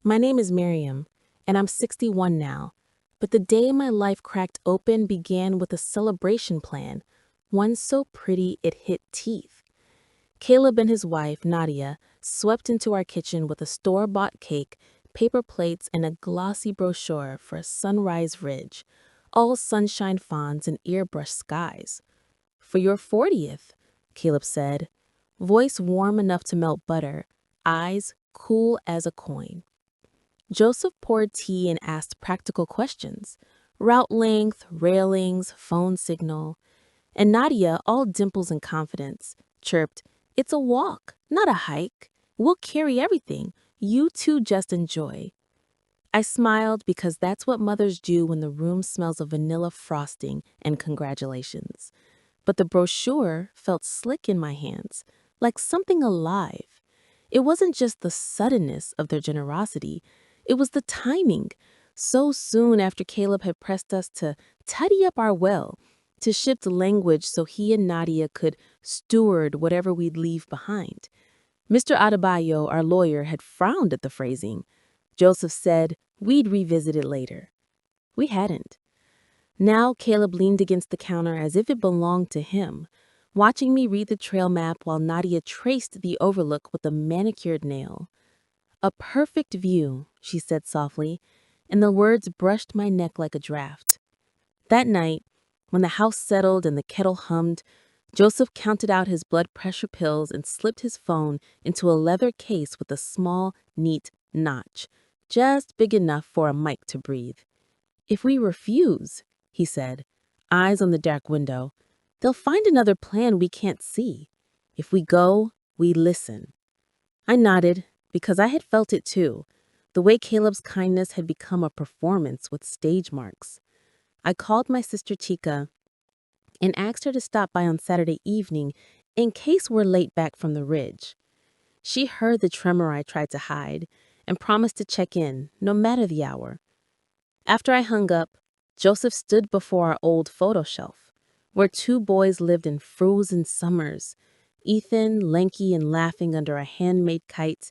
My name is Miriam, and I'm 61 now. But the day my life cracked open began with a celebration plan, one so pretty it hit teeth. Caleb and his wife, Nadia, swept into our kitchen with a store-bought cake, paper plates, and a glossy brochure for a Sunrise Ridge, all sunshine fawns and earbrush skies. For your 40th, Caleb said, voice warm enough to melt butter, eyes cool as a coin. Joseph poured tea and asked practical questions: route length, railings, phone signal. And Nadia, all dimples and confidence, chirped, it's a walk, not a hike. We'll carry everything. You two just enjoy. I smiled because that's what mothers do when the room smells of vanilla frosting and congratulations. But the brochure felt slick in my hands, like something alive. It wasn't just the suddenness of their generosity, it was the timing. So soon after Caleb had pressed us to tidy up our well, to shift language so he and Nadia could steward whatever we'd leave behind. Mr. Adebayo, our lawyer, had frowned at the phrasing. Joseph said we'd revisit it later. We hadn't. Now Caleb leaned against the counter as if it belonged to him, watching me read the trail map while Nadia traced the overlook with a manicured nail. A perfect view, she said softly, and the words brushed my neck like a draft. That night, when the house settled and the kettle hummed, Joseph counted out his blood pressure pills and slipped his phone into a leather case with a small, neat notch, just big enough for a mic to breathe. If we refuse, he said, eyes on the dark window, they'll find another plan we can't see. If we go, we listen. I nodded, because I had felt it too, the way Caleb's kindness had become a performance with stage marks. I called my sister Chica and asked her to stop by on Saturday evening in case we're late back from the ridge. She heard the tremor I tried to hide and promised to check in, no matter the hour. After I hung up, Joseph stood before our old photo shelf, where two boys lived in frozen summers. Ethan, lanky and laughing under a handmade kite.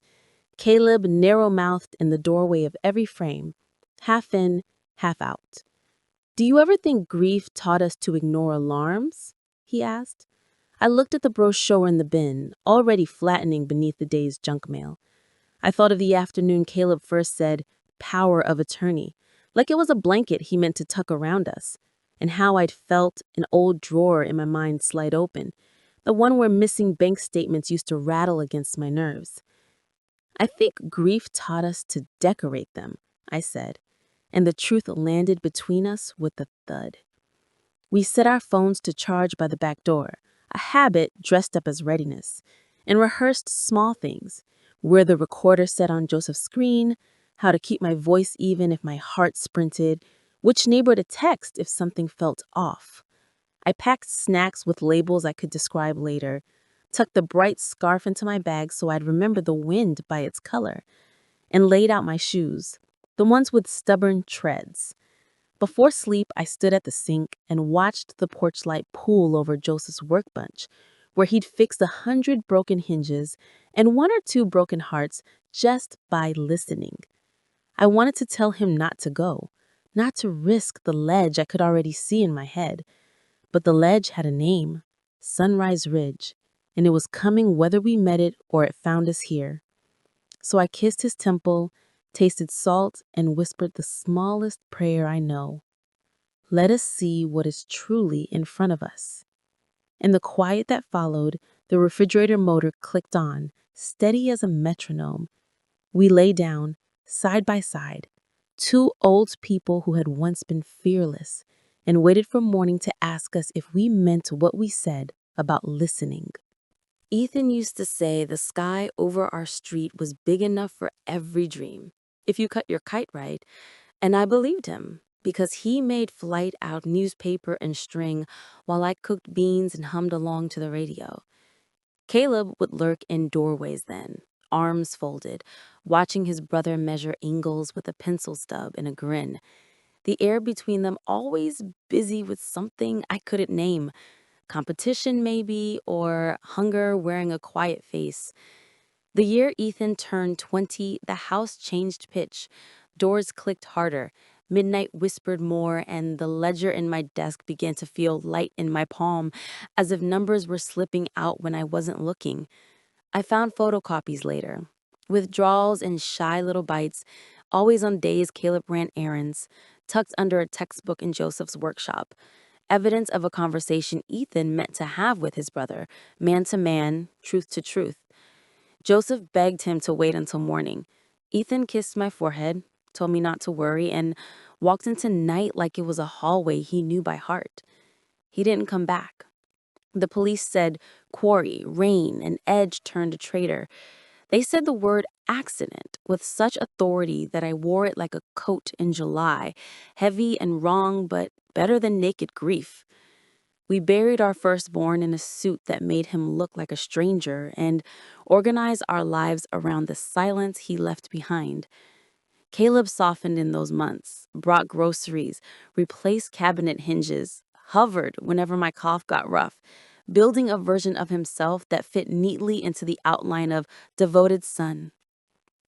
Caleb, narrow-mouthed in the doorway of every frame, half in, half out. Do you ever think grief taught us to ignore alarms? He asked. I looked at the brochure in the bin, already flattening beneath the day's junk mail. I thought of the afternoon Caleb first said, power of attorney, like it was a blanket he meant to tuck around us, and how I'd felt an old drawer in my mind slide open, the one where missing bank statements used to rattle against my nerves. I think grief taught us to decorate them, I said, and the truth landed between us with a thud. We set our phones to charge by the back door, a habit dressed up as readiness, and rehearsed small things, where the recorder set on Joseph's screen, how to keep my voice even if my heart sprinted, which neighbor to text if something felt off. I packed snacks with labels I could describe later, tucked the bright scarf into my bag so I'd remember the wind by its color, and laid out my shoes, the ones with stubborn treads. Before sleep, I stood at the sink and watched the porch light pool over Joseph's workbench, where he'd fixed 100 broken hinges and one or two broken hearts just by listening. I wanted to tell him not to go, not to risk the ledge I could already see in my head. But the ledge had a name, Sunrise Ridge, and it was coming whether we met it or it found us here. So I kissed his temple, tasted salt, and whispered the smallest prayer I know. Let us see what is truly in front of us. In the quiet that followed, the refrigerator motor clicked on, steady as a metronome. We lay down, side by side, two old people who had once been fearless, and waited for morning to ask us if we meant what we said about listening. Ethan used to say the sky over our street was big enough for every dream, if you cut your kite right, and I believed him, because he made flight out newspaper and string while I cooked beans and hummed along to the radio. Caleb would lurk in doorways then, arms folded, watching his brother measure angles with a pencil stub and a grin, the air between them always busy with something I couldn't name. Competition maybe, or hunger wearing a quiet face. The year Ethan turned 20, the house changed pitch. Doors clicked harder, midnight whispered more, and the ledger in my desk began to feel light in my palm, as if numbers were slipping out when I wasn't looking. I found photocopies later, withdrawals and shy little bites, always on days Caleb ran errands, tucked under a textbook in Joseph's workshop. Evidence of a conversation Ethan meant to have with his brother, man to man, truth to truth. Joseph begged him to wait until morning. Ethan kissed my forehead, told me not to worry, and walked into night like it was a hallway he knew by heart. He didn't come back. The police said quarry, rain, and edge turned a traitor. They said the word accident with such authority that I wore it like a coat in July, heavy and wrong, but better than naked grief. We buried our firstborn in a suit that made him look like a stranger and organized our lives around the silence he left behind. Caleb softened in those months, brought groceries, replaced cabinet hinges, hovered whenever my cough got rough, building a version of himself that fit neatly into the outline of devoted son.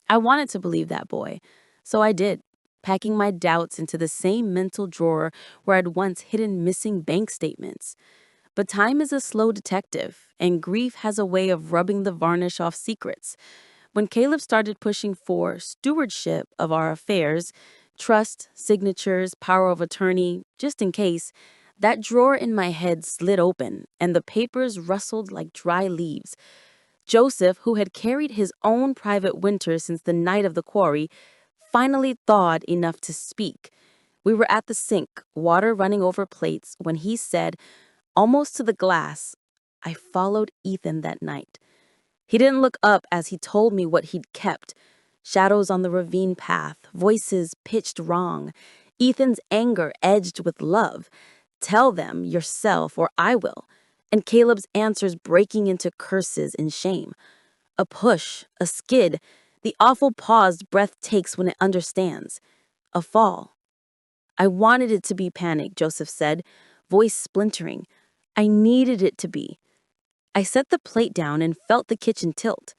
I wanted to believe that boy, so I did, packing my doubts into the same mental drawer where I'd once hidden missing bank statements. But time is a slow detective, and grief has a way of rubbing the varnish off secrets. When Caleb started pushing for stewardship of our affairs, trust, signatures, power of attorney, just in case, that drawer in my head slid open, and the papers rustled like dry leaves. Joseph, who had carried his own private winter since the night of the quarry, finally thawed enough to speak. We were at the sink, water running over plates, when he said, almost to the glass, I followed Ethan that night. He didn't look up as he told me what he'd kept. Shadows on the ravine path, voices pitched wrong, Ethan's anger edged with love. Tell them yourself or I will. And Caleb's answers breaking into curses and shame. A push, a skid, the awful pause breath takes when it understands. A fall. I wanted it to be panic, Joseph said, voice splintering. I needed it to be. I set the plate down and felt the kitchen tilt.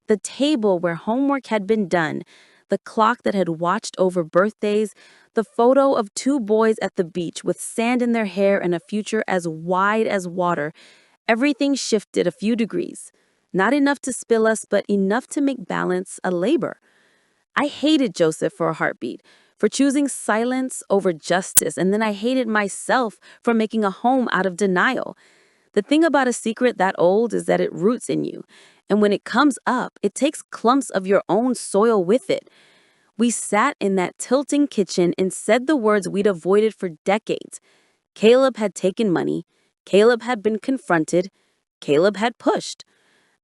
The table where homework had been done, the clock that had watched over birthdays, the photo of two boys at the beach with sand in their hair and a future as wide as water. Everything shifted a few degrees. Not enough to spill us, but enough to make balance a labor. I hated Joseph for a heartbeat, for choosing silence over justice, and then I hated myself for making a home out of denial. The thing about a secret that old is that it roots in you, and when it comes up, it takes clumps of your own soil with it. We sat in that tilting kitchen and said the words we'd avoided for decades. Caleb had taken money. Caleb had been confronted. Caleb had pushed.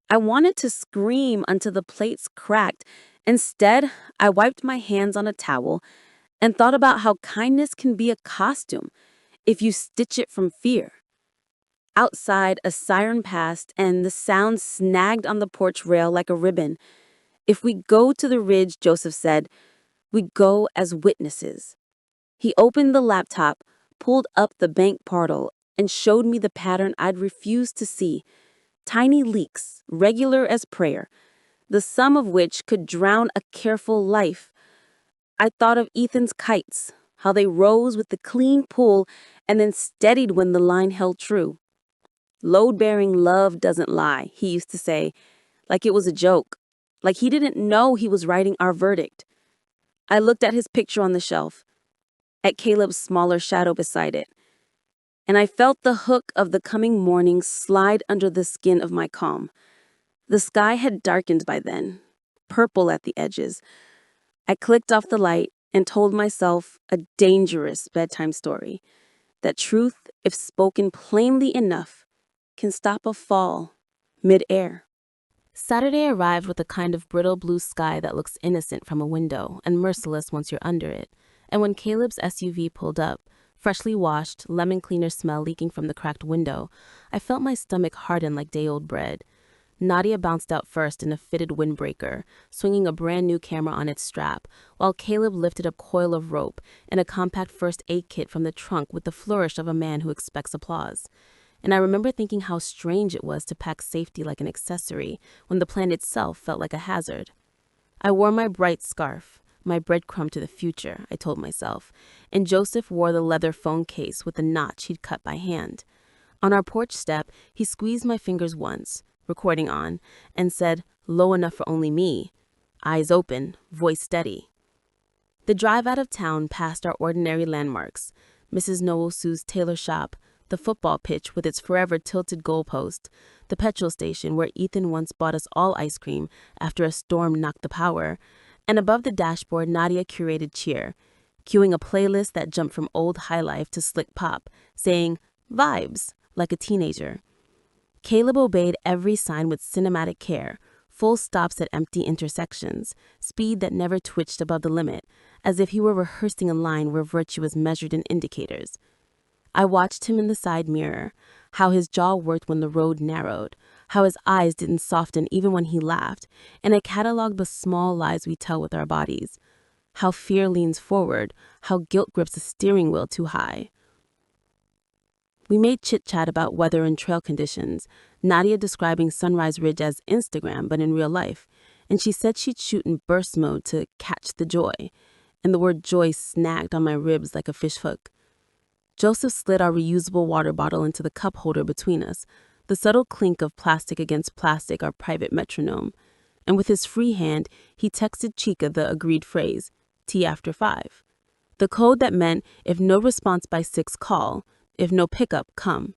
I wanted to scream until the plates cracked. Instead, I wiped my hands on a towel and thought about how kindness can be a costume if you stitch it from fear. Outside, a siren passed, and the sound snagged on the porch rail like a ribbon. If we go to the ridge, Joseph said, we go as witnesses. He opened the laptop, pulled up the bank portal, and showed me the pattern I'd refused to see. Tiny leaks, regular as prayer, the sum of which could drown a careful life. I thought of Ethan's kites, how they rose with the clean pull and then steadied when the line held true. Load-bearing love doesn't lie, he used to say, like it was a joke, like he didn't know he was writing our verdict. I looked at his picture on the shelf, at Caleb's smaller shadow beside it, and I felt the hook of the coming morning slide under the skin of my calm. The sky had darkened by then, purple at the edges. I clicked off the light and told myself a dangerous bedtime story, that truth, if spoken plainly enough, can stop a fall mid-air. Saturday arrived with a kind of brittle blue sky that looks innocent from a window and merciless once you're under it. And when Caleb's SUV pulled up, freshly washed, lemon cleaner smell leaking from the cracked window, I felt my stomach harden like day-old bread. Nadia bounced out first in a fitted windbreaker, swinging a brand new camera on its strap, while Caleb lifted a coil of rope and a compact first aid kit from the trunk with the flourish of a man who expects applause. And I remember thinking how strange it was to pack safety like an accessory when the plan itself felt like a hazard. I wore my bright scarf, my breadcrumb to the future, I told myself, and Joseph wore the leather phone case with the notch he'd cut by hand. On our porch step, he squeezed my fingers once, recording on, and said, "Low enough for only me." Eyes open, voice steady. The drive out of town passed our ordinary landmarks, Mrs. Nwosu's tailor shop, the football pitch with its forever tilted goalpost, the petrol station where Ethan once bought us all ice cream after a storm knocked the power, and above the dashboard Nadia curated cheer, cueing a playlist that jumped from old highlife to slick pop, saying, "Vibes," like a teenager. Caleb obeyed every sign with cinematic care, full stops at empty intersections, speed that never twitched above the limit, as if he were rehearsing a line where virtue was measured in indicators. I watched him in the side mirror, how his jaw worked when the road narrowed, how his eyes didn't soften even when he laughed, and I cataloged the small lies we tell with our bodies. How fear leans forward, how guilt grips the steering wheel too high. We made chit-chat about weather and trail conditions, Nadia describing Sunrise Ridge as Instagram but in real life, and she said she'd shoot in burst mode to catch the joy, and the word joy snagged on my ribs like a fish hook. Joseph slid our reusable water bottle into the cup holder between us, the subtle clink of plastic against plastic our private metronome, and with his free hand, he texted Chica the agreed phrase, "Tea after 5." The code that meant, if no response by 6, call, if no pickup, come.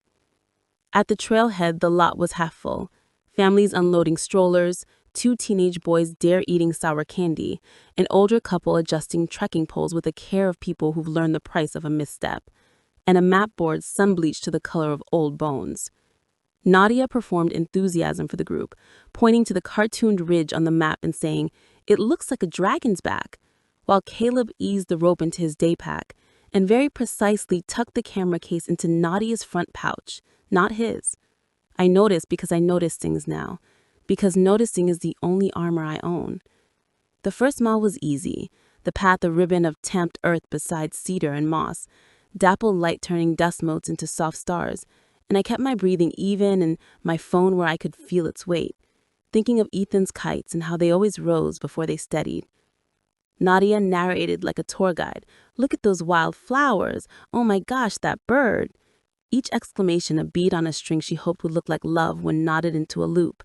At the trailhead, the lot was half full. Families unloading strollers, 2 teenage boys dare-eating sour candy, an older couple adjusting trekking poles with the care of people who've learned the price of a misstep, and a map board sun-bleached to the color of old bones. Nadia performed enthusiasm for the group, pointing to the cartooned ridge on the map and saying, "It looks like a dragon's back," while Caleb eased the rope into his day pack and very precisely tucked the camera case into Nadia's front pouch, not his. I noticed because I notice things now, because noticing is the only armor I own. The first mile was easy, the path a ribbon of tamped earth beside cedar and moss, dappled light turning dust motes into soft stars, and I kept my breathing even and my phone where I could feel its weight, thinking of Ethan's kites and how they always rose before they steadied. Nadia narrated like a tour guide. "Look at those wild flowers. Oh my gosh, that bird." Each exclamation a bead on a string she hoped would look like love when knotted into a loop.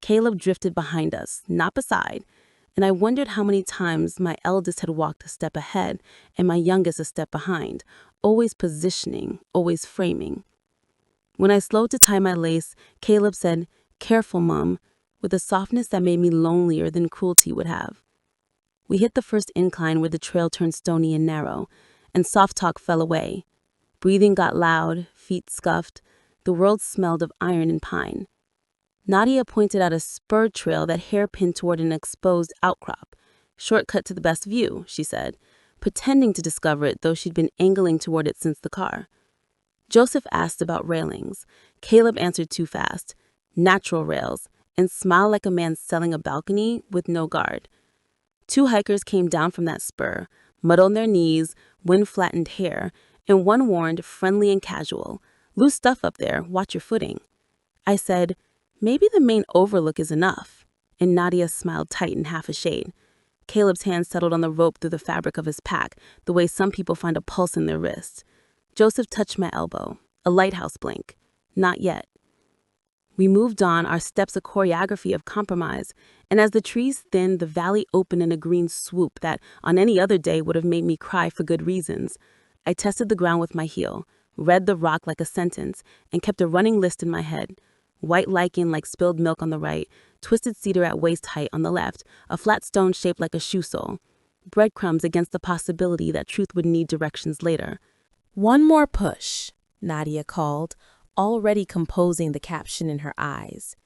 Caleb drifted behind us, not beside, and I wondered how many times my eldest had walked a step ahead and my youngest a step behind, always positioning, always framing. When I slowed to tie my lace, Caleb said, "Careful, Mom," with a softness that made me lonelier than cruelty would have. We hit the first incline where the trail turned stony and narrow, and soft talk fell away. Breathing got loud, feet scuffed. The world smelled of iron and pine. Nadia pointed out a spur trail that hairpinned toward an exposed outcrop. "Shortcut to the best view," she said, pretending to discover it, though she'd been angling toward it since the car. Joseph asked about railings. Caleb answered too fast. "Natural rails," and smiled like a man selling a balcony with no guard. 2 hikers came down from that spur, mud on their knees, wind-flattened hair, and one warned, friendly and casual, "Loose stuff up there, watch your footing." I said, "Maybe the main overlook is enough," and Nadia smiled tight in half a shade. Caleb's hand settled on the rope through the fabric of his pack, the way some people find a pulse in their wrist. Joseph touched my elbow, a lighthouse blink. Not yet. We moved on, our steps a choreography of compromise, and as the trees thinned, the valley opened in a green swoop that, on any other day, would have made me cry for good reasons. I tested the ground with my heel, read the rock like a sentence, and kept a running list in my head. White lichen like spilled milk on the right, twisted cedar at waist height on the left, a flat stone shaped like a shoe sole. Breadcrumbs against the possibility that truth would need directions later. "One more push," Nadia called, already composing the caption in her eyes.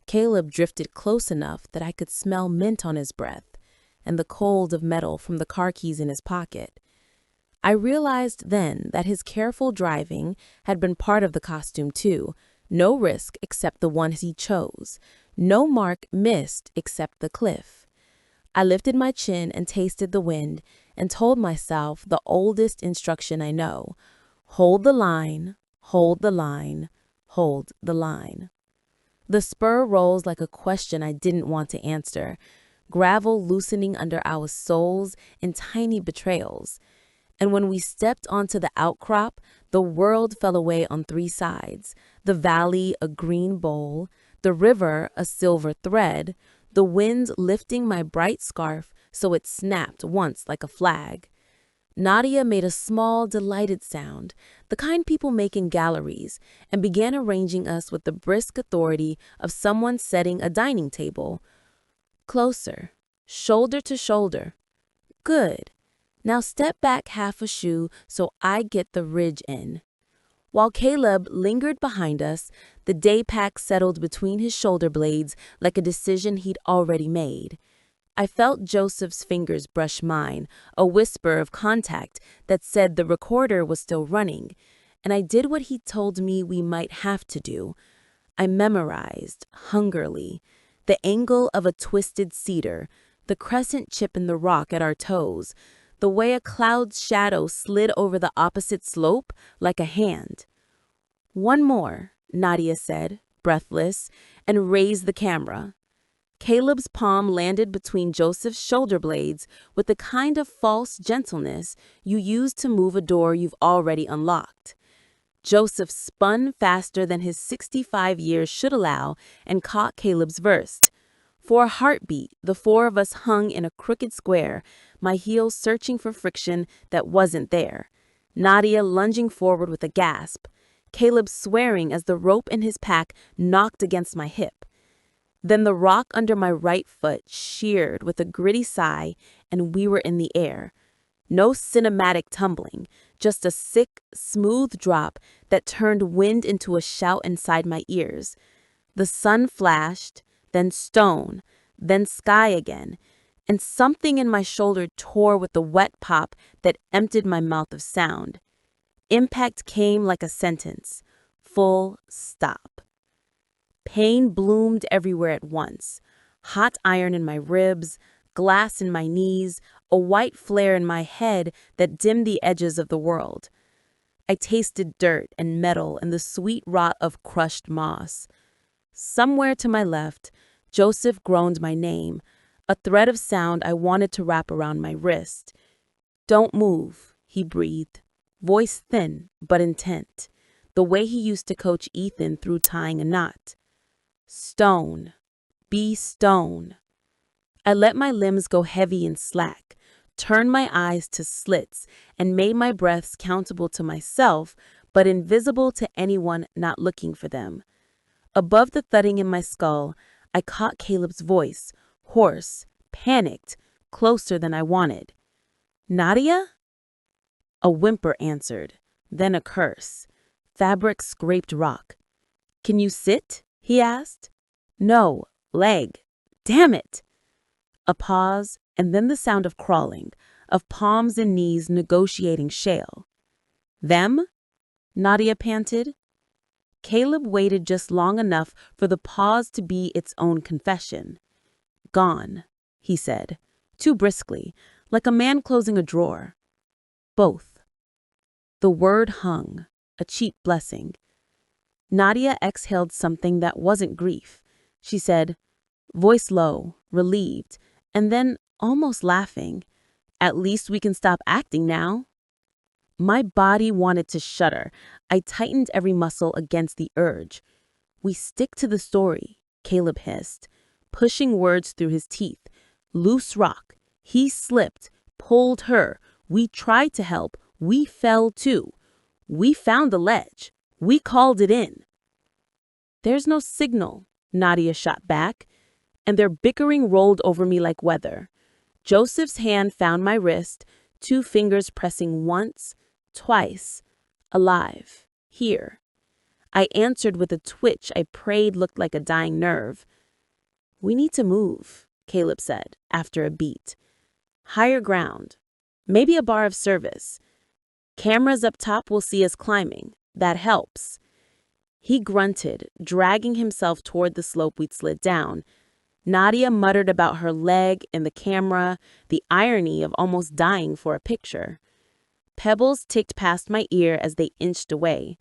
Caleb drifted close enough that I could smell mint on his breath and the cold of metal from the car keys in his pocket. I realized then that his careful driving had been part of the costume too. No risk except the one he chose. No mark missed except the cliff. I lifted my chin and tasted the wind and told myself the oldest instruction I know. Hold the line, Hold the line, hold the line. The spur rolls like a question I didn't want to answer, gravel loosening under our soles in tiny betrayals. And when we stepped onto the outcrop, the world fell away on three sides: the valley, a green bowl, the river, a silver thread, the wind lifting my bright scarf so it snapped once like a flag. Nadia made a small, delighted sound, the kind people make in galleries, and began arranging us with the brisk authority of someone setting a dining table. Closer, shoulder to shoulder. Good. Now step back half a shoe so I get the ridge in. While Caleb lingered behind us, the day pack settled between his shoulder blades like a decision he'd already made. I felt Joseph's fingers brush mine, a whisper of contact that said the recorder was still running, and I did what he told me we might have to do. I memorized, hungrily, the angle of a twisted cedar, the crescent chip in the rock at our toes, the way a cloud's shadow slid over the opposite slope like a hand. One more, Nadia said, breathless, and raised the camera. Caleb's palm landed between Joseph's shoulder blades with the kind of false gentleness you use to move a door you've already unlocked. Joseph spun faster than his 65 years should allow and caught Caleb's verse. For a heartbeat, the four of us hung in a crooked square, my heels searching for friction that wasn't there. Nadia lunging forward with a gasp, Caleb swearing as the rope in his pack knocked against my hip. Then the rock under my right foot sheared with a gritty sigh, and we were in the air. No cinematic tumbling, just a sick, smooth drop that turned wind into a shout inside my ears. The sun flashed, then stone, then sky again, and something in my shoulder tore with the wet pop that emptied my mouth of sound. Impact came like a sentence. Full stop. Pain bloomed everywhere at once. Hot iron in my ribs, glass in my knees, a white flare in my head that dimmed the edges of the world. I tasted dirt and metal and the sweet rot of crushed moss. Somewhere to my left, Joseph groaned my name, a thread of sound I wanted to wrap around my wrist. "Don't move," he breathed, voice thin but intent, the way he used to coach Ethan through tying a knot. "Stone. Be stone." I let my limbs go heavy and slack, turned my eyes to slits, and made my breaths countable to myself, but invisible to anyone not looking for them. Above the thudding in my skull, I caught Caleb's voice, hoarse, panicked, closer than I wanted. "Nadia?" A whimper answered, then a curse. Fabric scraped rock. "Can you sit?" he asked. "No, leg. Damn it!" A pause, and then the sound of crawling, of palms and knees negotiating shale. "Them?" Nadia panted. Caleb waited just long enough for the pause to be its own confession. "Gone," he said, too briskly, like a man closing a drawer. "Both." The word hung, a cheap blessing. Nadia exhaled something that wasn't grief. She said, voice low, relieved, and then almost laughing, "At least we can stop acting now." My body wanted to shudder. I tightened every muscle against the urge. "We stick to the story," Caleb hissed, pushing words through his teeth. "Loose rock. He slipped, pulled her. We tried to help. We fell too. We found the ledge. We called it in." "There's no signal," Nadia shot back, and their bickering rolled over me like weather. Joseph's hand found my wrist, 2 fingers pressing once, twice. "Alive. Here." I answered with a twitch I prayed looked like a dying nerve. "We need to move," Caleb said, after a beat. "Higher ground. Maybe a bar of service. Cameras up top will see us climbing. That helps." He grunted, dragging himself toward the slope we'd slid down. Nadia muttered about her leg and the camera, the irony of almost dying for a picture. Pebbles ticked past my ear as they inched away.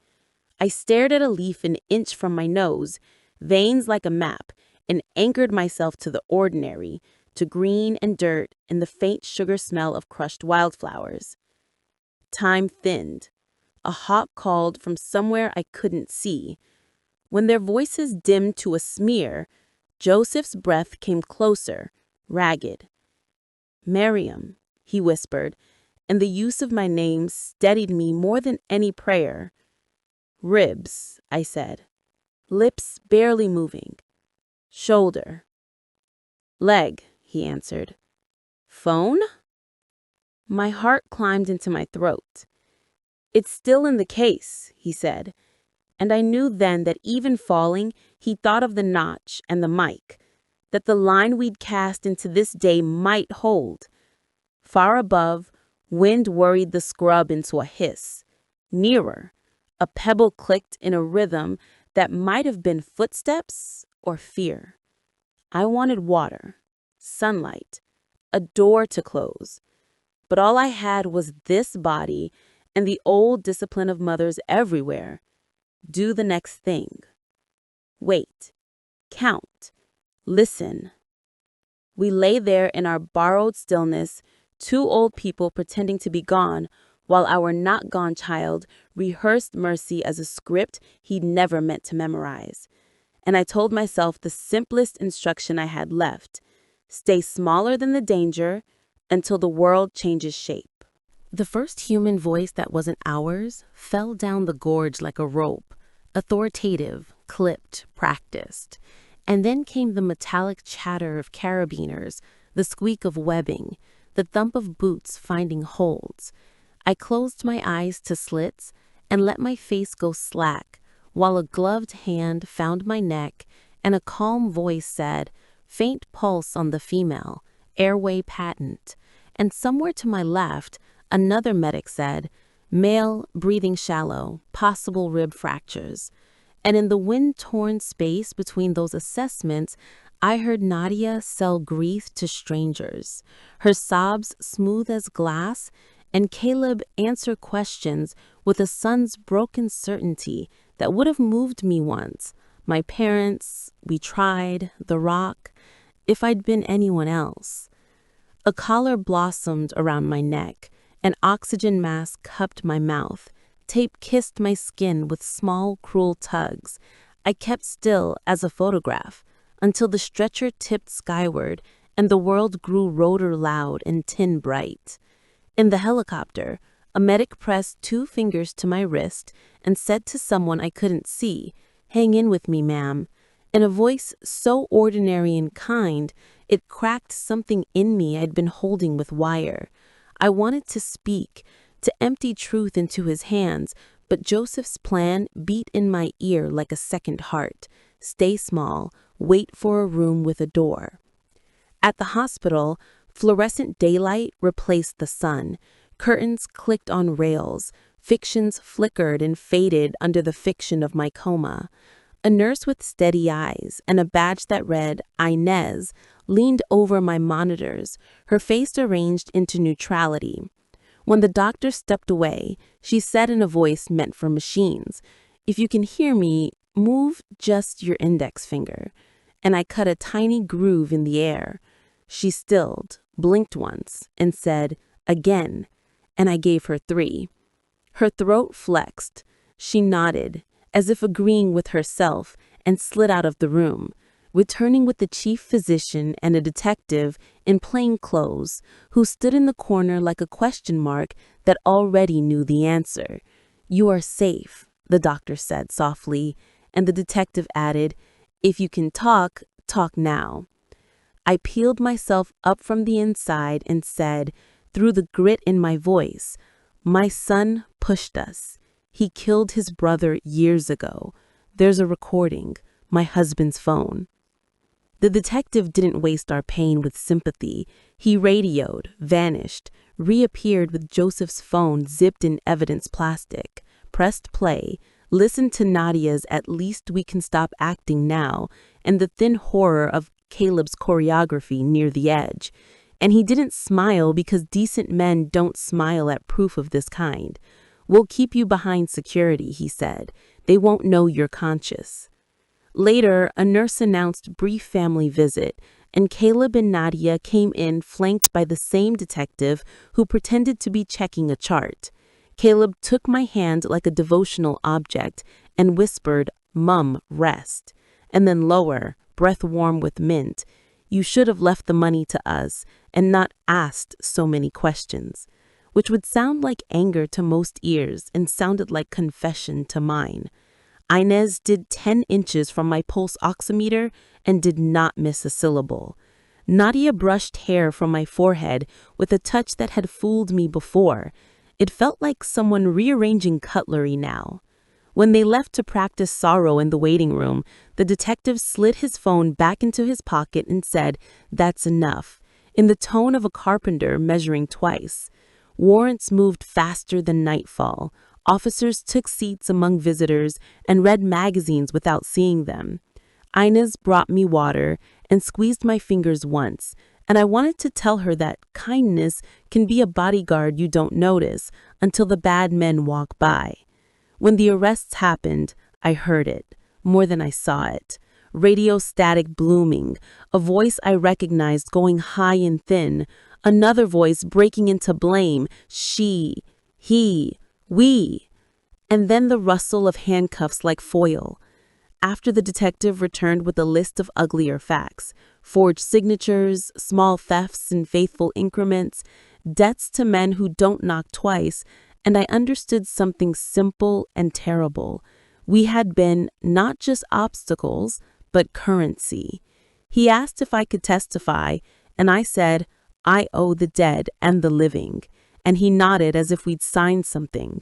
I stared at a leaf an inch from my nose, veins like a map, and anchored myself to the ordinary, to green and dirt and the faint sugar smell of crushed wildflowers. Time thinned. A hawk called from somewhere I couldn't see. When their voices dimmed to a smear, Joseph's breath came closer, ragged. "Miriam," he whispered, and the use of my name steadied me more than any prayer. "Ribs," I said, lips barely moving. "Shoulder." "Leg," he answered. "Phone?" My heart climbed into my throat. "It's still in the case," he said, and I knew then that even falling, he thought of the notch and the mic, that the line we'd cast into this day might hold. Far above, wind worried the scrub into a hiss. Nearer, a pebble clicked in a rhythm that might have been footsteps or fear. I wanted water, sunlight, a door to close. But all I had was this body and the old discipline of mothers everywhere. Do the next thing. Wait. Count. Listen. We lay there in our borrowed stillness, two old people pretending to be gone, while our not gone child rehearsed mercy as a script he'd never meant to memorize. And I told myself the simplest instruction I had left: stay smaller than the danger until the world changes shape. The first human voice that wasn't ours fell down the gorge like a rope, authoritative, clipped, practiced. And then came the metallic chatter of carabiners, the squeak of webbing, the thump of boots finding holds. I closed my eyes to slits and let my face go slack, while a gloved hand found my neck and a calm voice said, "Faint pulse on the female, airway patent." And somewhere to my left, another medic said, "Male, breathing shallow, possible rib fractures." And in the wind-torn space between those assessments, I heard Nadia sell grief to strangers, her sobs smooth as glass, and Caleb answer questions with a son's broken certainty that would have moved me once. My parents, we tried, the rock, if I'd been anyone else. A collar blossomed around my neck, an oxygen mask cupped my mouth. Tape kissed my skin with small, cruel tugs. I kept still as a photograph until the stretcher tipped skyward and the world grew rotor loud and tin bright. In the helicopter, a medic pressed 2 fingers to my wrist and said to someone I couldn't see, "Hang in with me, ma'am," in a voice so ordinary and kind, it cracked something in me I'd been holding with wire. I wanted to speak, to empty truth into his hands, but Joseph's plan beat in my ear like a second heart. Stay small, wait for a room with a door. At the hospital, fluorescent daylight replaced the sun. Curtains clicked on rails. Fictions flickered and faded under the fiction of my coma. A nurse with steady eyes and a badge that read Inez leaned over my monitors, her face arranged into neutrality. When the doctor stepped away, she said in a voice meant for machines, "If you can hear me, move just your index finger." And I cut a tiny groove in the air. She stilled, blinked once, and said, "Again," and I gave her 3. Her throat flexed. She nodded, as if agreeing with herself, and slid out of the room, returning with the chief physician and a detective in plain clothes, who stood in the corner like a question mark that already knew the answer. "You are safe," the doctor said softly, and the detective added, "If you can talk, talk now." I peeled myself up from the inside and said, through the grit in my voice, "My son pushed us. He killed his brother years ago. There's a recording, my husband's phone." The detective didn't waste our pain with sympathy. He radioed, vanished, reappeared with Joseph's phone zipped in evidence plastic, pressed play, listened to Nadia's "At least we can stop acting now," and the thin horror of Caleb's choreography near the edge. And he didn't smile because decent men don't smile at proof of this kind. "We'll keep you behind security," he said. "They won't know you're conscious." Later, a nurse announced brief family visit, and Caleb and Nadia came in flanked by the same detective who pretended to be checking a chart. Caleb took my hand like a devotional object and whispered, "Mum, rest." And then lower, breath warm with mint, "You should have left the money to us and not asked so many questions," which would sound like anger to most ears and sounded like confession to mine. Inez did 10 inches from my pulse oximeter and did not miss a syllable. Nadia brushed hair from my forehead with a touch that had fooled me before. It felt like someone rearranging cutlery now. When they left to practice sorrow in the waiting room, the detective slid his phone back into his pocket and said, "That's enough," in the tone of a carpenter measuring twice. Warrants moved faster than nightfall. Officers took seats among visitors and read magazines without seeing them. Inez brought me water and squeezed my fingers once, and I wanted to tell her that kindness can be a bodyguard you don't notice until the bad men walk by. When the arrests happened, I heard it, more than I saw it. Radio static blooming, a voice I recognized going high and thin, another voice breaking into blame, she, he, we, and then the rustle of handcuffs like foil. After the detective returned with a list of uglier facts, forged signatures, small thefts in faithful increments, debts to men who don't knock twice, and I understood something simple and terrible. We had been not just obstacles, but currency. He asked if I could testify, and I said, "I owe the dead and the living," and he nodded as if we'd signed something.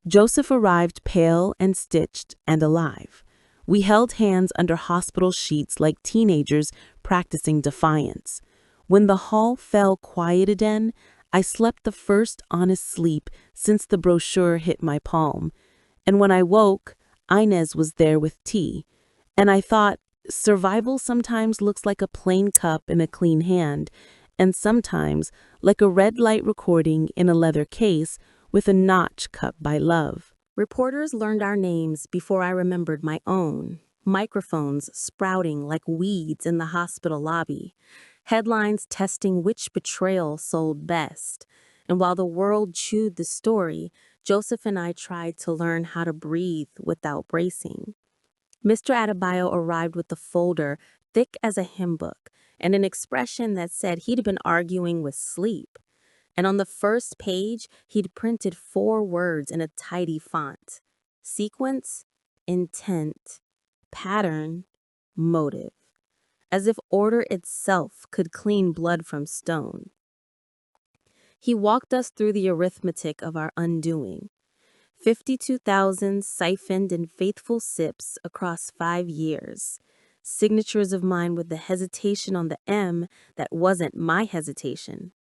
Joseph arrived pale and stitched and alive. We held hands under hospital sheets like teenagers practicing defiance. When the hall fell quiet again, I slept the first honest sleep since the brochure hit my palm. And when I woke, Inez was there with tea. And I thought, survival sometimes looks like a plain cup in a clean hand, and sometimes like a red light recording in a leather case with a notch cut by love. Reporters learned our names before I remembered my own. Microphones sprouting like weeds in the hospital lobby. Headlines testing which betrayal sold best. And while the world chewed the story, Joseph and I tried to learn how to breathe without bracing. Mr. Adebayo arrived with a folder thick as a hymn book and an expression that said he'd been arguing with sleep. And on the first page, he'd printed 4 words in a tidy font: sequence, intent, pattern, motive, as if order itself could clean blood from stone. He walked us through the arithmetic of our undoing. 52,000 siphoned in faithful sips across 5 years. Signatures of mine with the hesitation on the M that wasn't my hesitation.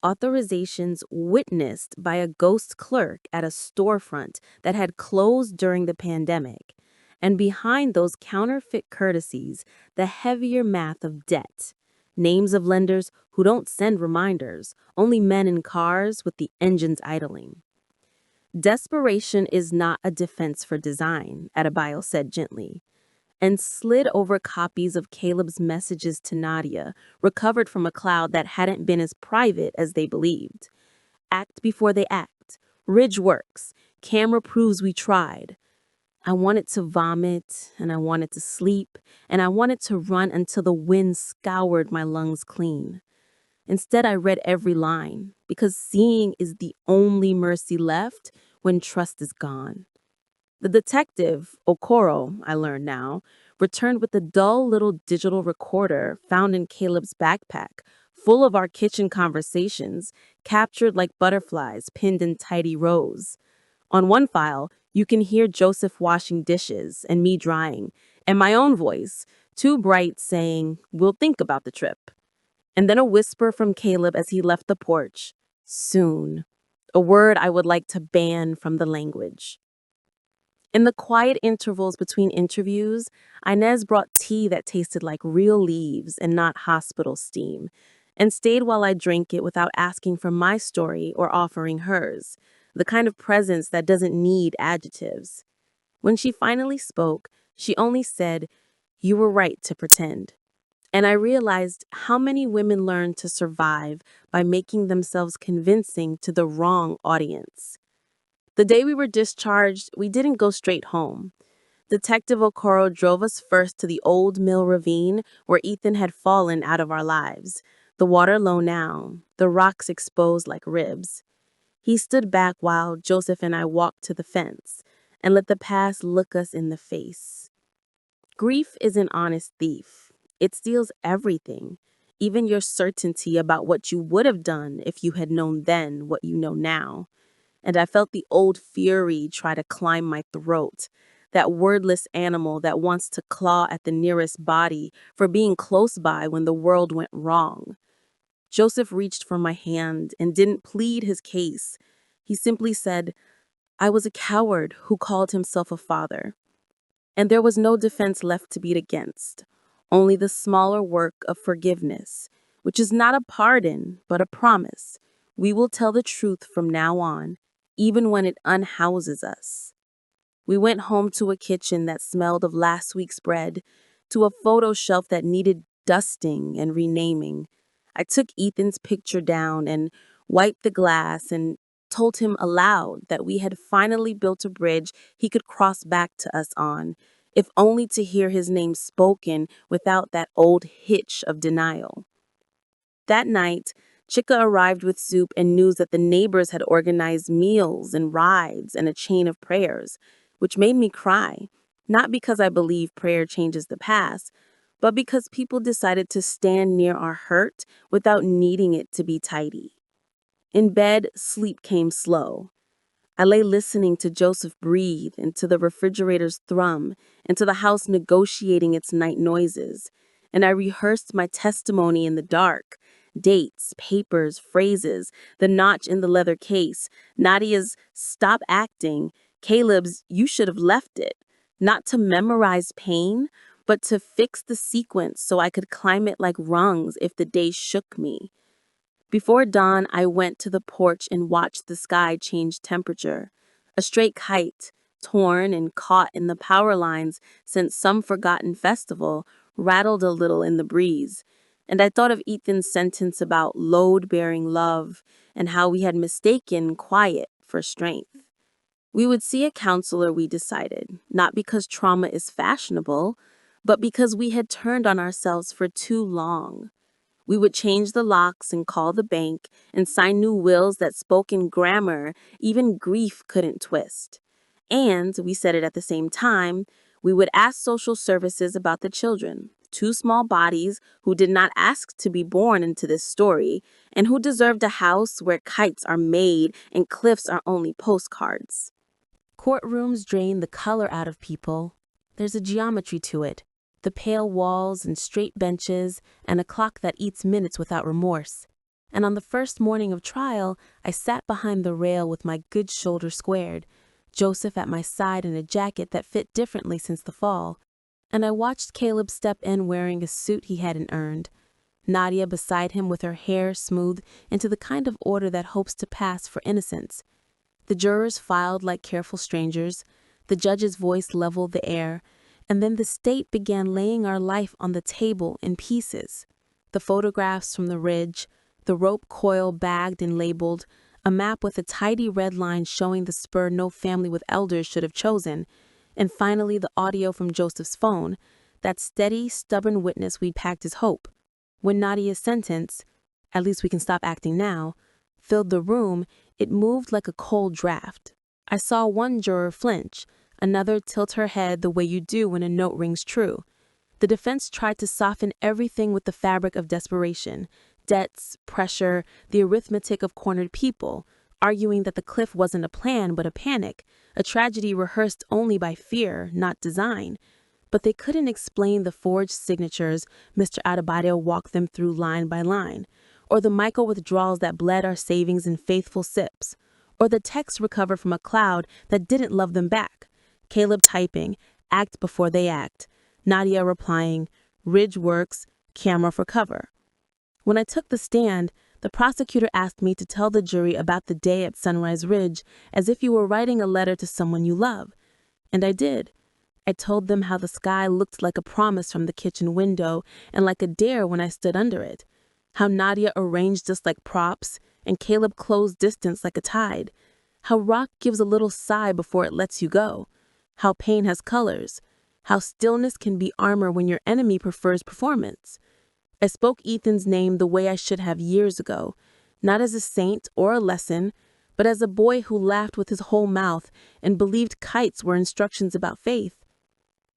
Authorizations witnessed by a ghost clerk at a storefront that had closed during the pandemic. And behind those counterfeit courtesies, the heavier math of debt. Names of lenders who don't send reminders, only men in cars with the engines idling. Desperation is not a defense for design, Adebayo said gently, and slid over copies of Caleb's messages to Nadia, recovered from a cloud that hadn't been as private as they believed. Act before they act. Ridge works. Camera proves we tried. I wanted to vomit, and I wanted to sleep, and I wanted to run until the wind scoured my lungs clean. Instead, I read every line, because seeing is the only mercy left when trust is gone. The detective, Okoro, I learn now, returned with a dull little digital recorder found in Caleb's backpack, full of our kitchen conversations, captured like butterflies pinned in tidy rows. On one file, you can hear Joseph washing dishes and me drying, and my own voice, too bright, saying, "We'll think about the trip." And then a whisper from Caleb as he left the porch, "Soon," a word I would like to ban from the language. In the quiet intervals between interviews, Inez brought tea that tasted like real leaves and not hospital steam, and stayed while I drank it without asking for my story or offering hers. the kind of presence that doesn't need adjectives. When she finally spoke, she only said, "You were right to pretend." And I realized how many women learn to survive by making themselves convincing to the wrong audience. The day we were discharged, we didn't go straight home. Detective Okoro drove us first to the old mill ravine where Ethan had fallen out of our lives, the water low now, the rocks exposed like ribs. He stood back while Joseph and I walked to the fence and let the past look us in the face. Grief is an honest thief. It steals everything, even your certainty about what you would have done if you had known then what you know now. And I felt the old fury try to climb my throat, that wordless animal that wants to claw at the nearest body for being close by when the world went wrong. Joseph reached for my hand and didn't plead his case. He simply said, "I was a coward who called himself a father." And there was no defense left to beat against, only the smaller work of forgiveness, which is not a pardon, but a promise. We will tell the truth from now on, even when it unhouses us. We went home to a kitchen that smelled of last week's bread, to a photo shelf that needed dusting and renaming. I took Ethan's picture down and wiped the glass and told him aloud that we had finally built a bridge he could cross back to us on, if only to hear his name spoken without that old hitch of denial. That night, Chica arrived with soup and news that the neighbors had organized meals and rides and a chain of prayers, which made me cry, not because I believe prayer changes the past, but because people decided to stand near our hurt without needing it to be tidy. In bed, sleep came slow. I lay listening to Joseph breathe, and to the refrigerator's thrum, and to the house negotiating its night noises. And I rehearsed my testimony in the dark: dates, papers, phrases, the notch in the leather case, Nadia's "stop acting," Caleb's "you should have left it," not to memorize pain, but to fix the sequence so I could climb it like rungs if the day shook me. Before dawn, I went to the porch and watched the sky change temperature. A straight kite, torn and caught in the power lines since some forgotten festival, rattled a little in the breeze. And I thought of Ethan's sentence about load-bearing love and how we had mistaken quiet for strength. We would see a counselor, we decided, not because trauma is fashionable, but because we had turned on ourselves for too long. We would change the locks and call the bank and sign new wills that spoke in grammar even grief couldn't twist. And, we said it at the same time, we would ask social services about the children, two small bodies who did not ask to be born into this story and who deserved a house where kites are made and cliffs are only postcards. Courtrooms drain the color out of people. There's a geometry to it. The pale walls and straight benches, and a clock that eats minutes without remorse. And on the first morning of trial, I sat behind the rail with my good shoulder squared, Joseph at my side in a jacket that fit differently since the fall. And I watched Caleb step in wearing a suit he hadn't earned, Nadia beside him with her hair smoothed into the kind of order that hopes to pass for innocence. The jurors filed like careful strangers, the judge's voice leveled the air, and then the state began laying our life on the table in pieces. The photographs from the ridge, the rope coil bagged and labeled, a map with a tidy red line showing the spur no family with elders should have chosen, and finally the audio from Joseph's phone, that steady, stubborn witness we'd packed as hope. When Nadia's sentence, "At least we can stop acting now," filled the room, it moved like a cold draft. I saw one juror flinch, another tilt her head the way you do when a note rings true. The defense tried to soften everything with the fabric of desperation, debts, pressure, the arithmetic of cornered people, arguing that the cliff wasn't a plan but a panic, a tragedy rehearsed only by fear, not design. But they couldn't explain the forged signatures Mr. Adebayo walked them through line by line, or the micro withdrawals that bled our savings in faithful sips, or the texts recovered from a cloud that didn't love them back. Caleb typing, "act before they act," Nadia replying, "ridge works, camera for cover." When I took the stand, The prosecutor asked me to tell the jury about the day at Sunrise Ridge as if you were writing a letter to someone you love. And I did. I told them how the sky looked like a promise from the kitchen window and like a dare when I stood under it. How Nadia arranged us like props and Caleb closed distance like a tide. How rock gives a little sigh before it lets you go. How pain has colors. How stillness can be armor when your enemy prefers performance. I spoke Ethan's name the way I should have years ago, not as a saint or a lesson, but as a boy who laughed with his whole mouth and believed kites were instructions about faith.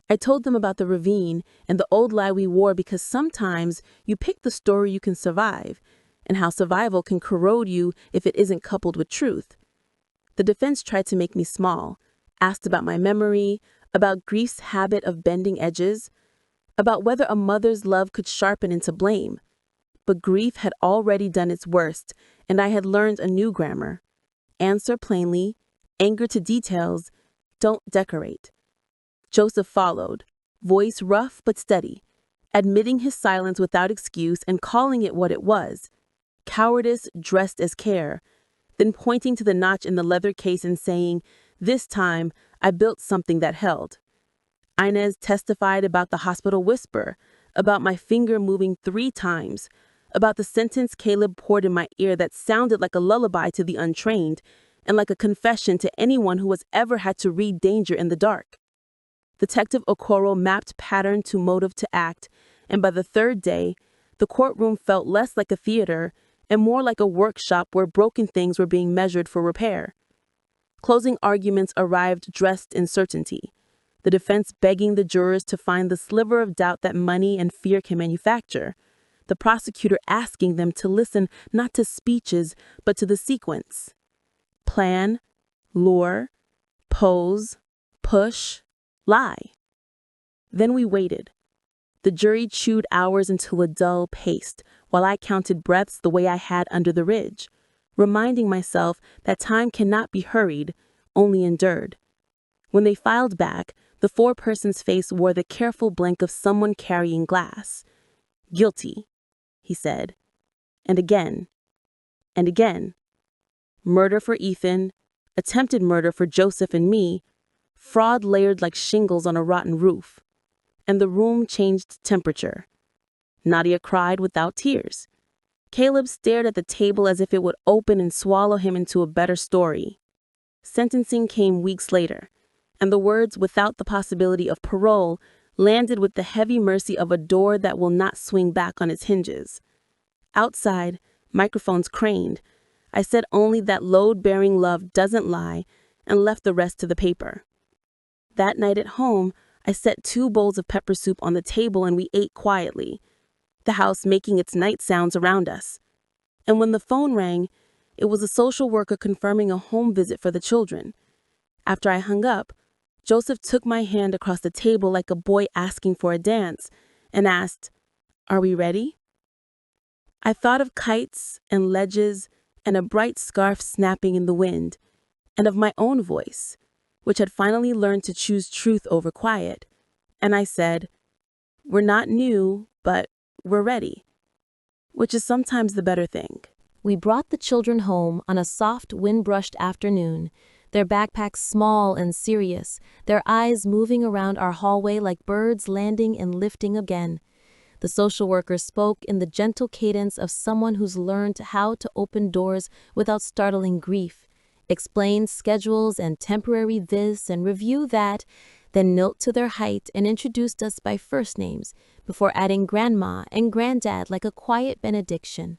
I told them about the ravine and the old lie we wore because sometimes you pick the story you can survive, and how survival can corrode you if it isn't coupled with truth. The defense tried to make me small, asked about my memory, about grief's habit of bending edges, about whether a mother's love could sharpen into blame. But grief had already done its worst, and I had learned a new grammar. Answer plainly, anger to details, don't decorate. Joseph followed, voice rough but steady, admitting his silence without excuse and calling it what it was, cowardice dressed as care, then pointing to the notch in the leather case and saying, "This time, I built something that held." Inez testified about the hospital whisper, about my finger moving 3 times, about the sentence Caleb poured in my ear that sounded like a lullaby to the untrained and like a confession to anyone who has ever had to read danger in the dark. Detective Okoro mapped pattern to motive to act, and by the 3rd day, the courtroom felt less like a theater and more like a workshop where broken things were being measured for repair. Closing arguments arrived dressed in certainty, the defense begging the jurors to find the sliver of doubt that money and fear can manufacture, the prosecutor asking them to listen not to speeches but to the sequence. Plan, lure, pose, push, lie. Then we waited. The jury chewed hours into a dull paste while I counted breaths the way I had under the ridge, reminding myself that time cannot be hurried, only endured. When they filed back, the 4-person's face wore the careful blank of someone carrying glass. "Guilty," he said. And again. And again. Murder for Ethan, attempted murder for Joseph and me, fraud layered like shingles on a rotten roof. And the room changed temperature. Nadia cried without tears. Caleb stared at the table as if it would open and swallow him into a better story. Sentencing came weeks later, and the words "without the possibility of parole" landed with the heavy mercy of a door that will not swing back on its hinges. Outside, microphones craned. I said only that load-bearing love doesn't lie and left the rest to the paper. That night at home, I set 2 bowls of pepper soup on the table and we ate quietly, the house making its night sounds around us. And when the phone rang, it was a social worker confirming a home visit for the children. After I hung up, Joseph took my hand across the table like a boy asking for a dance and asked, "Are we ready?" I thought of kites and ledges and a bright scarf snapping in the wind, and of my own voice, which had finally learned to choose truth over quiet. And I said, "We're not new, but we're ready," which is sometimes the better thing. We brought the children home on a soft, wind-brushed afternoon, their backpacks small and serious, their eyes moving around our hallway like birds landing and lifting again. The social worker spoke in the gentle cadence of someone who's learned how to open doors without startling grief, explain schedules and temporary this and review that, then knelt to their height and introduced us by first names before adding grandma and granddad like a quiet benediction.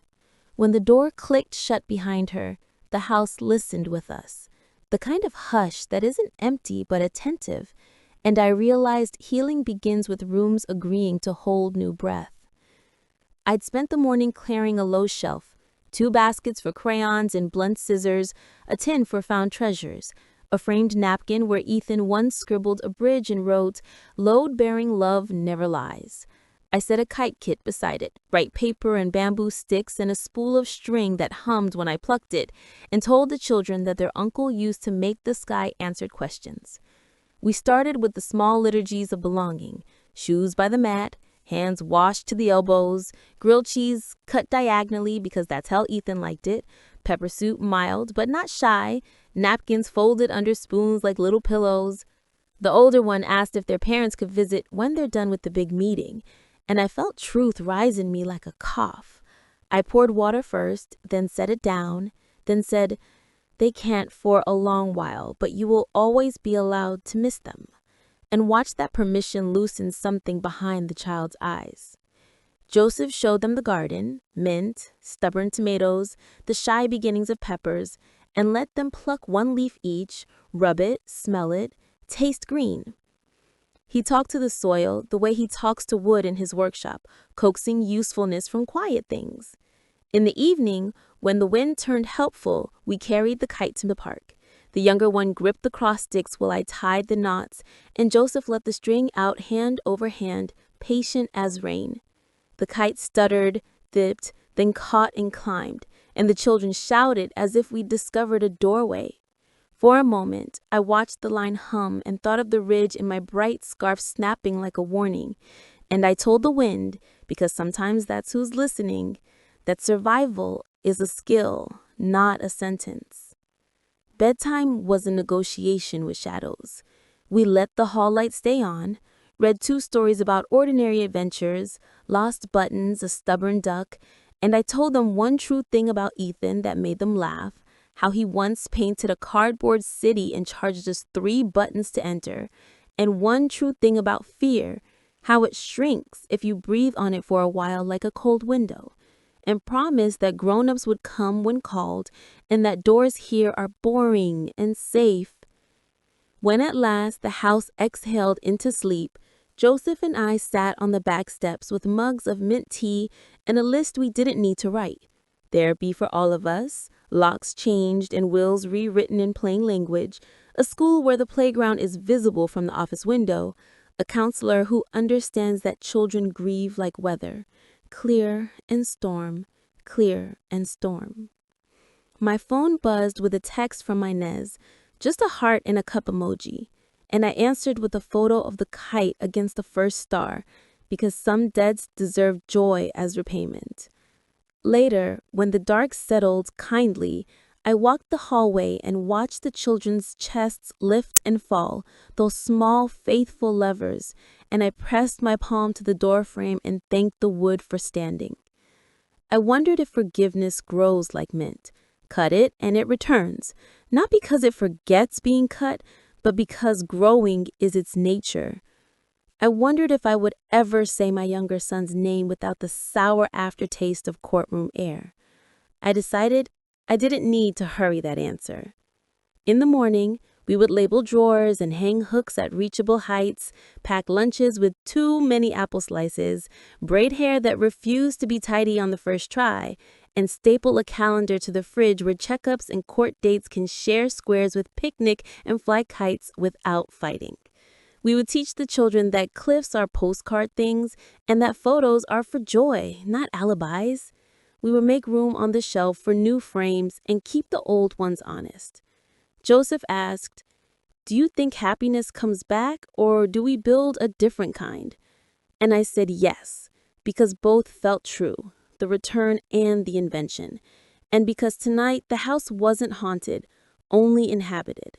When the door clicked shut behind her, the house listened with us, the kind of hush that isn't empty but attentive, and I realized healing begins with rooms agreeing to hold new breath. I'd spent the morning clearing a low shelf, 2 baskets for crayons and blunt scissors, a tin for found treasures, a framed napkin where Ethan once scribbled a bridge and wrote, "Load-bearing love never lies." I set a kite kit beside it, bright paper and bamboo sticks and a spool of string that hummed when I plucked it, and told the children that their uncle used to make the sky answered questions. We started with the small liturgies of belonging: shoes by the mat, hands washed to the elbows, grilled cheese cut diagonally because that's how Ethan liked it, pepper soup mild but not shy, napkins folded under spoons like little pillows. The older one asked if their parents could visit when they're done with the big meeting, and I felt truth rise in me like a cough. I poured water first, then set it down, then said, "They can't for a long while, but you will always be allowed to miss them," and watched that permission loosen something behind the child's eyes. Joseph showed them the garden, mint, stubborn tomatoes, the shy beginnings of peppers, and let them pluck one leaf each, rub it, smell it, taste green. He talked to the soil the way he talks to wood in his workshop, coaxing usefulness from quiet things. In the evening, when the wind turned helpful, we carried the kite to the park. The younger one gripped the cross sticks while I tied the knots, and Joseph let the string out hand over hand, patient as rain. The kite stuttered, dipped, then caught and climbed, and the children shouted as if we'd discovered a doorway. For a moment, I watched the line hum and thought of the ridge in my bright scarf snapping like a warning, and I told the wind, because sometimes that's who's listening, that survival is a skill, not a sentence. Bedtime was a negotiation with shadows. We let the hall light stay on, read 2 stories about ordinary adventures, lost buttons, a stubborn duck, and I told them one true thing about Ethan that made them laugh, how he once painted a cardboard city and charged us 3 buttons to enter, and one true thing about fear, how it shrinks if you breathe on it for a while like a cold window, and promised that grown-ups would come when called and that doors here are boring and safe. When at last the house exhaled into sleep, Joseph and I sat on the back steps with mugs of mint tea and a list we didn't need to write. Therapy for all of us, locks changed and wills rewritten in plain language, a school where the playground is visible from the office window, a counselor who understands that children grieve like weather, clear and storm, clear and storm. My phone buzzed with a text from my Nez, just a heart and a cup emoji, and I answered with a photo of the kite against the first star, because some debts deserve joy as repayment. Later, when the dark settled kindly, I walked the hallway and watched the children's chests lift and fall, those small, faithful levers, and I pressed my palm to the doorframe and thanked the wood for standing. I wondered if forgiveness grows like mint. Cut it and it returns, not because it forgets being cut, but because growing is its nature. I wondered if I would ever say my younger son's name without the sour aftertaste of courtroom air. I decided I didn't need to hurry that answer. In the morning, we would label drawers and hang hooks at reachable heights, pack lunches with too many apple slices, braid hair that refused to be tidy on the first try, and staple a calendar to the fridge where checkups and court dates can share squares with picnic and fly kites without fighting. We would teach the children that cliffs are postcard things and that photos are for joy, not alibis. We would make room on the shelf for new frames and keep the old ones honest. Joseph asked, "Do you think happiness comes back, or do we build a different kind?" And I said yes, because both felt true, the return and the invention, and because tonight the house wasn't haunted, only inhabited.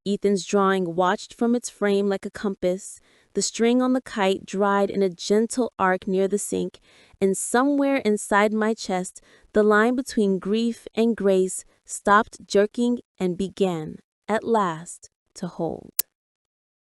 Ethan's drawing watched from its frame like a compass, the string on the kite dried in a gentle arc near the sink, and somewhere inside my chest, the line between grief and grace stopped jerking and began, at last, to hold.